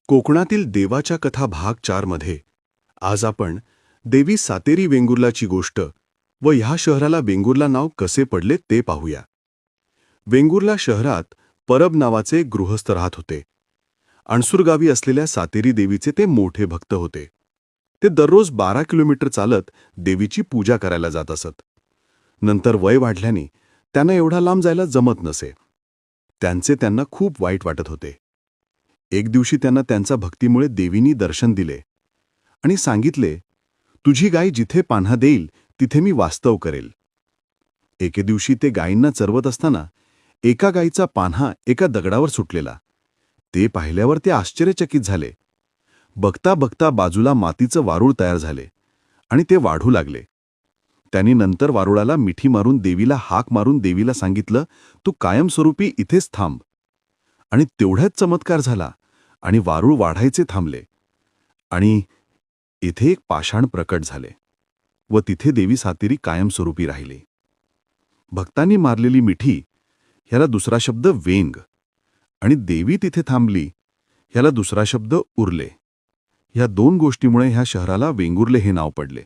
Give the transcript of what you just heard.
कोकणातील देवाच्या कथा भाग 4 मध्ये आज आपण देवी सातेरी वेंगुर्लाची गोष्ट व ह्या शहराला वेंगुर्ला नाव कसे पडले ते पाहूया. वेंगुर्ला शहरात परब नावाचे गृहस्थ राहत होते. अणसूर गावी असलेल्या सातेरी देवीचे ते मोठे भक्त होते. ते दररोज 12 किलोमीटर चालत देवीची पूजा करायला जात असत. नंतर वय वाढल्याने त्यांना एवढा लांब जायला जमत नसे. त्यांना खूप वाईट वाटत होते. एक दिवशी त्यांना त्यांच्या भक्तीमुळे देवीनी दर्शन दिले आणि सांगितले, तुझी गाय जिथे पान्हा देईल तिथे मी वास्तव करेल. एके दिवशी ते गायींना चरवत असताना एका गायीचा पान्हा एका दगडावर सुटलेला. ते पाहिल्यावर ते आश्चर्यचकित झाले. बघता बघता बाजूला मातीचं वारूळ तयार झाले आणि ते वाढू लागले. त्यांनी नंतर वारुळाला मिठी मारून देवीला हाक मारून देवीला सांगितलं, तू कायमस्वरूपी इथेच थांब. आणि तेवढ्याच चमत्कार झाला आणि वारूळ वाढायचे थांबले आणि इथे एक पाषाण प्रकट झाले व तिथे देवी सातेरी कायमस्वरूपी राहिली. भक्तांनी मारलेली मिठी ह्याला दुसरा शब्द वेंग आणि देवी तिथे थांबली ह्याला दुसरा शब्द उरले. ह्या दोन गोष्टीमुळे ह्या शहराला वेंगुर्ले हे नाव पडले.